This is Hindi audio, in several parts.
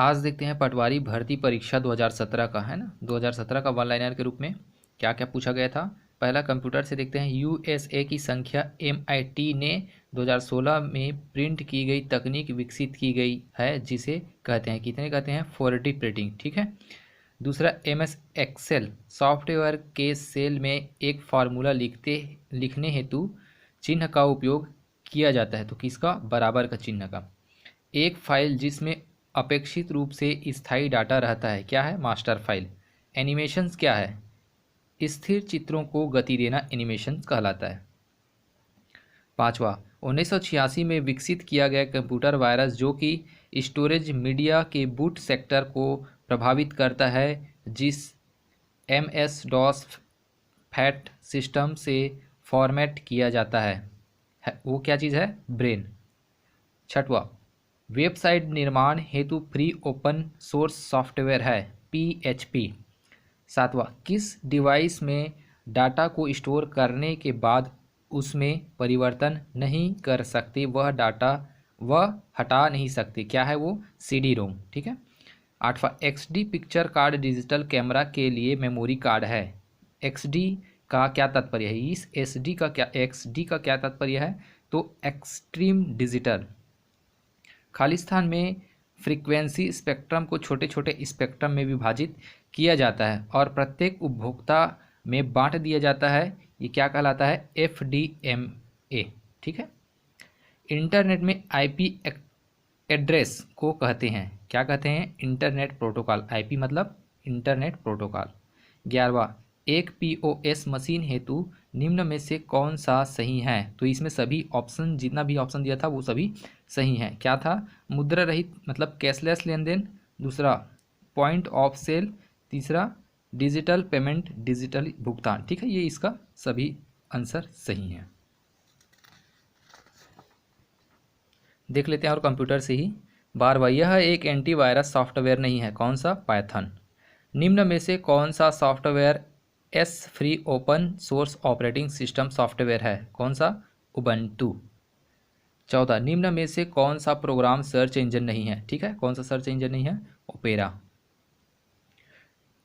आज देखते हैं पटवारी भर्ती परीक्षा 2017 का, है ना, 2017 का वन लाइनर के रूप में क्या क्या पूछा गया था। पहला कंप्यूटर से देखते हैं। यूएसए की संख्या एमआईटी ने 2016 में प्रिंट की गई तकनीक विकसित की गई है जिसे कहते हैं, कितने कहते हैं, 4D प्रिंटिंग, ठीक है। दूसरा, एमएस एक्सेल सॉफ्टवेयर के सेल में एक फार्मूला लिखने हेतु चिन्ह का उपयोग किया जाता है, तो किसका, बराबर का चिन्ह का। एक फाइल जिसमें अपेक्षित रूप से स्थायी डाटा रहता है क्या है, मास्टर फाइल। एनिमेशंस क्या है, स्थिर चित्रों को गति देना एनिमेशन कहलाता है। पांचवा, 1986 में विकसित किया गया कंप्यूटर वायरस जो कि स्टोरेज मीडिया के बूट सेक्टर को प्रभावित करता है, जिस MS डॉस फैट सिस्टम से फॉर्मेट किया जाता है वो क्या चीज़ है, ब्रेन। छठवा, वेबसाइट निर्माण हेतु फ्री ओपन सोर्स सॉफ्टवेयर है PHP। सातवां, किस डिवाइस में डाटा को स्टोर करने के बाद उसमें परिवर्तन नहीं कर सकते, वह डाटा वह हटा नहीं सकते, क्या है वो, CD-ROM, ठीक है। आठवां, XD picture card digital camera के लिए मेमोरी कार्ड है। XD का क्या तात्पर्य है, इस SD का क्या, XD का क्या तात्पर्य है, तो एक्सट्रीम डिजिटल। खालिस्तान में फ्रीक्वेंसी स्पेक्ट्रम को छोटे छोटे स्पेक्ट्रम में विभाजित किया जाता है और प्रत्येक उपभोक्ता में बांट दिया जाता है, ये क्या कहलाता है, FDMA, ठीक है। इंटरनेट में IP एड्रेस को कहते हैं, क्या कहते हैं, इंटरनेट प्रोटोकॉल। IP मतलब इंटरनेट प्रोटोकॉल। 11वां, एक POS मशीन हेतु निम्न में से कौन सा सही है, तो इसमें सभी ऑप्शन, जितना भी ऑप्शन दिया था वो सभी सही है। क्या था, मुद्रा रहित मतलब कैशलेस लेन देन। दूसरा, पॉइंट ऑफ सेल। तीसरा, डिजिटल पेमेंट, डिजिटल भुगतान, ठीक है। ये इसका सभी आंसर सही है। देख लेते हैं और कंप्यूटर से ही। 12वां, यह एक एंटीवायरस सॉफ्टवेयर नहीं है, कौन सा, पाइथन। निम्न में से कौन सा software as free open source operating system software है, कौन सा, उबंटू। 14, निम्न में से कौन सा प्रोग्राम सर्च इंजन नहीं है, ठीक है, कौन सा सर्च इंजन नहीं है, ओपेरा।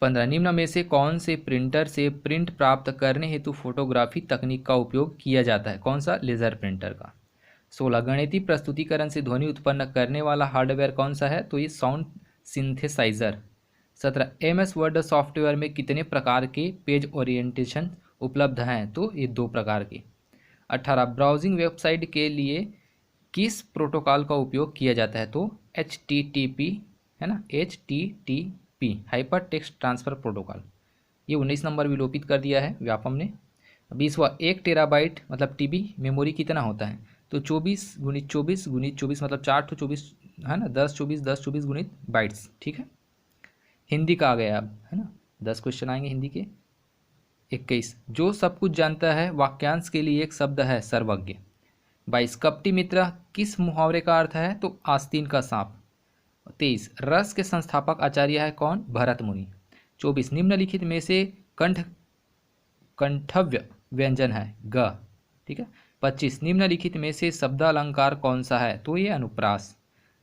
15, निम्न में से कौन से प्रिंटर से प्रिंट प्राप्त करने हेतु फोटोग्राफी तकनीक का उपयोग किया जाता है, कौन सा, लेजर प्रिंटर का। 16, गणितीय प्रस्तुतिकरण से ध्वनि उत्पन्न करने वाला हार्डवेयर कौन सा है, तो ये sound synthesiser. 17, MS Word software में कितने प्रकार के पेज ओरिएंटेशन उपलब्ध हैं, तो ये 2 प्रकार के। 18, ब्राउजिंग वेबसाइट के लिए किस प्रोटोकॉल का उपयोग किया जाता है, तो HTTP, है ना, HTTP hyper text transfer protocol. ये 19 नंबर विलोपित कर दिया है व्यापम ने। 20वां, 1 टेराबाइट मतलब TB मेमोरी कितना होता है, तो 24 गुणित 24 गुणित 24 मतलब 4 तो 24, है ना, 10 24 10 24 गुणित बाइट्स, ठीक है। हिंदी का आ गया अब, है ना, 10 क्वेश्चन आएंगे हिंदी के। 21, जो सब कुछ जानता है वाक्यांश के लिए एक शब्द है, सर्वज्ञ। 22, कपटी मित्र किस मुहावरे का अर्थ है, तो आस्तीन का सांप। 23, रस के संस्थापक आचार्य है कौन, भरत मुनि। 24, निम्नलिखित में से कंठव्य व्यंजन है, ग, ठीक है। 25, निम्नलिखित में से शब्दालंकार कौन सा है, तो ये अनुप्रास।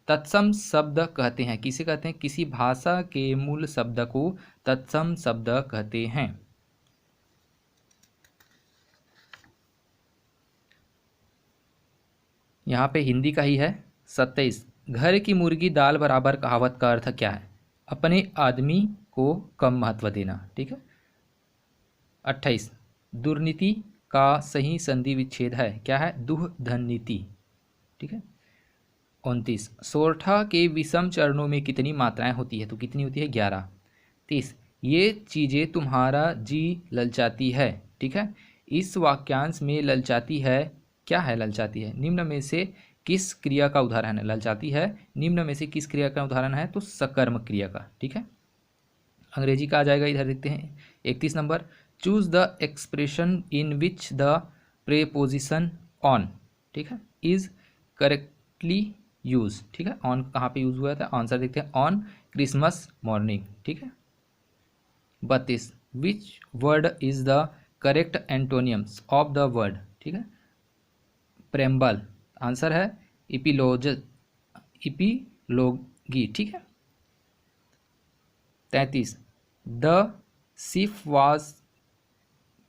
तत्सम शब्द कहते हैं, किसे कहते हैं, किसी भाषा के मूल शब्द को तत्सम शब्द कहते हैं। यहाँ पे हिंदी का ही है। 27, घर की मुर्गी दाल बराबर कहावत का अर्थ क्या है, अपने आदमी को कम महत्व देना, ठीक है। 28, दुर्नीति का सही संधि विच्छेद है, क्या है, दुह धन नीति, ठीक है। 29, सोरठा के विषम चरणों में कितनी मात्राएं होती है, तो कितनी होती है, 11। 30, ये चीज़ें तुम्हारा जी ललचाती है, ठीक है। इस वाक्यांश में ललचाती है, क्या है, ललचाती है, निम्न में से किस क्रिया का उदाहरण है, ललचाती है निम्न में से किस क्रिया का उदाहरण है, तो सकर्म क्रिया का, ठीक है। अंग्रेजी का आ जाएगा, इधर देखते हैं। 31 number, choose the expression in which the preposition on, ठीक है, इज करेक्टली यूज, ठीक है। ऑन कहाँ पे यूज हुआ था, आंसर देखते हैं, ऑन क्रिसमस मॉर्निंग, ठीक है। 32, which word is the correct antonyms of the word, ठीक है, प्रेम्बल, आंसर है इपिलोजी, ठीक है। 33, the ship was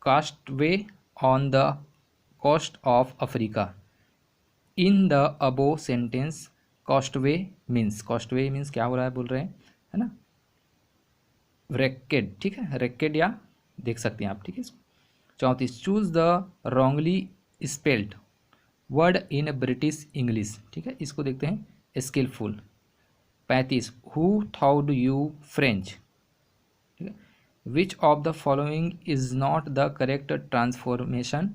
castaway on the coast of Africa. In the above sentence castaway means क्या हो रहा है बोल रहे हैं, है ना, रेकेड, ठीक है, रेकेड या देख सकते हैं आप, ठीक है। 34, choose the wrongly spelled word in British English, ठीक है, इसको देखते हैं, skilful. 35, who thought you French, ठीक है, which of the following is not the correct transformation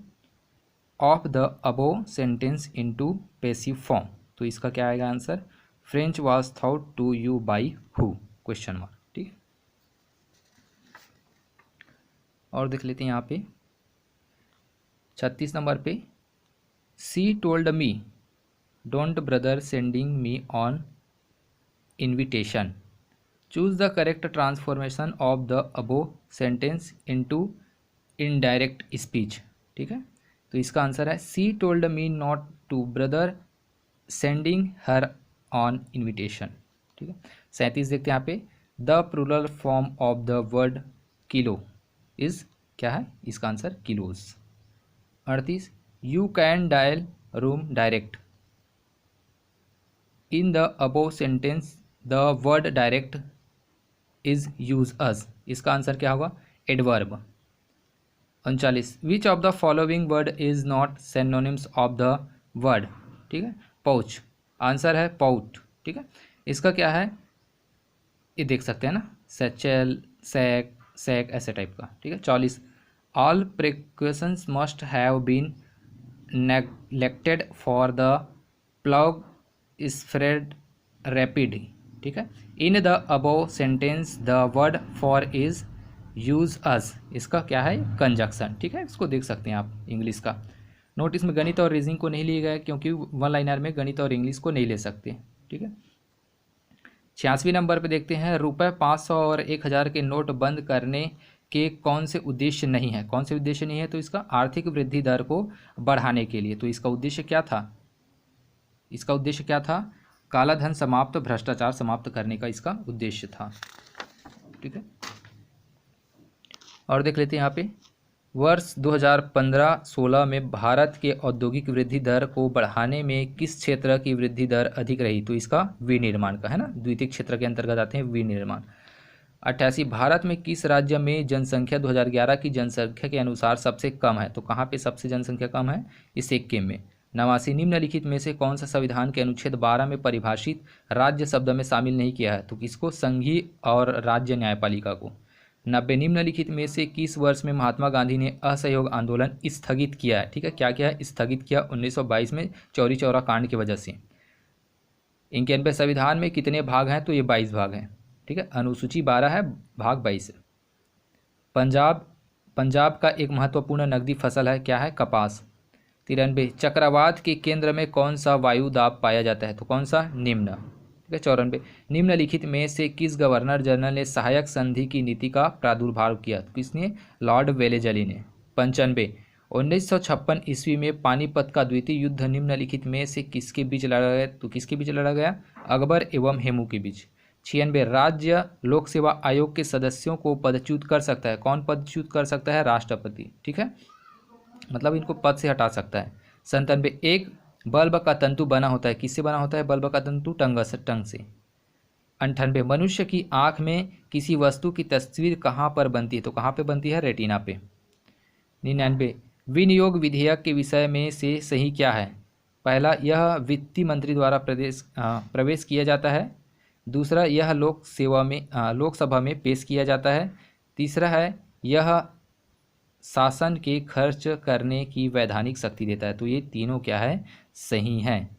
of the above sentence into passive form. तो इसका क्या आएगा answer, French was thought to you by who, question mark, ठीक है। और देख लेते हैं यहाँ पे 36 नंबर पे, she told me don't brother sending me on invitation, choose the correct transformation of the above sentence into indirect speech, ठीक है। तो इसका आंसर है she told me not to brother sending her on invitation, ठीक है। 37 देखते हैं यहाँ पे, the plural form of the word kilo is क्या है, इसका answer kilos. 38, you can dial room direct, in the above sentence the word direct is use as, इसका आंसर क्या होगा, adverb. 39, which of the following word is not synonyms of the word, ठीक है, पाउच, आंसर है पाउट, ठीक है। इसका क्या है, ये देख सकते हैं ना, सैचेल, सैक, सैक, ऐसे टाइप का, ठीक है। 40, all precautions must have been neglected for the plague spread rapid, ठीक है। In the above sentence the word for is use as, इसका क्या है, कंजक्शन, ठीक है। इसको देख सकते हैं आप इंग्लिश का। नोटिस में गणित और रीजनिंग को नहीं लिए गए क्योंकि वन लाइनर में गणित और इंग्लिश को नहीं ले सकते, ठीक है। 86 नंबर पे देखते हैं, रुपये 500 और 1000 के नोट बंद करने के कौन से उद्देश्य नहीं है, कौन से उद्देश्य नहीं है, तो इसका आर्थिक वृद्धि दर को बढ़ाने के लिए। तो इसका उद्देश्य क्या था, इसका उद्देश्य क्या था, काला धन समाप्त, भ्रष्टाचार समाप्त करने का इसका उद्देश्य था, ठीक है। और देख लेते हैं यहाँ पे, वर्ष 2015-16 में भारत के औद्योगिक वृद्धि दर को बढ़ाने में किस क्षेत्र की वृद्धि दर अधिक रही, तो इसका विनिर्माण का, है ना, द्वितीय क्षेत्र के अंतर्गत आते हैं विनिर्माण। 88, भारत में किस राज्य में जनसंख्या 2011 की जनसंख्या के अनुसार सबसे कम है, तो कहाँ पे सबसे जनसंख्या कम है, इस सिक्किम में। 89, निम्नलिखित में से कौन सा संविधान के अनुच्छेद 12 में परिभाषित राज्य शब्द में शामिल नहीं किया है, तो किसको, संघीय और राज्य न्यायपालिका को। 90, निम्नलिखित में से किस वर्ष में महात्मा गांधी ने असहयोग आंदोलन स्थगित किया है, ठीक है, क्या किया है, स्थगित किया, 1922 में चौरी चौरा कांड की वजह से। 91, संविधान में कितने भाग हैं, तो ये 22 भाग हैं, ठीक है, अनुसूची 12 है, भाग 22 है। पंजाब का एक महत्वपूर्ण नकदी फसल है, क्या है, कपास। 93, चक्रवात के केंद्र में कौन सा वायु दाब पाया जाता है, तो कौन सा, निम्न, ठीक है। 94, निम्नलिखित में से किस गवर्नर जनरल ने सहायक संधि की नीति का प्रादुर्भाव किया, तो किसने, लॉर्ड वेलेजली ने। 95, 1956 ईस्वी में पानीपत का द्वितीय युद्ध निम्नलिखित में से किसके बीच लड़ा गया, तो किसके बीच लड़ा गया, अकबर एवं हेमू के बीच। 96, राज्य लोक सेवा आयोग के सदस्यों को पदच्युत कर सकता है, कौन पदच्युत कर सकता है, राष्ट्रपति, ठीक है, मतलब इनको पद से हटा सकता है। 97, एक बल्ब का तंतु बना होता है, किससे बना होता है बल्ब का तंतु, टंग से। 98, मनुष्य की आँख में किसी वस्तु की तस्वीर कहाँ पर बनती है, तो कहाँ पे बनती है, रेटिना पे। 99, विनियोग विधेयक के विषय में से सही क्या है, पहला, यह वित्त मंत्री द्वारा प्रवेश किया जाता है। दूसरा, यह लोकसभा में पेश किया जाता है। तीसरा है, यह शासन के खर्च करने की वैधानिक शक्ति देता है। तो ये तीनों क्या है, सही हैं।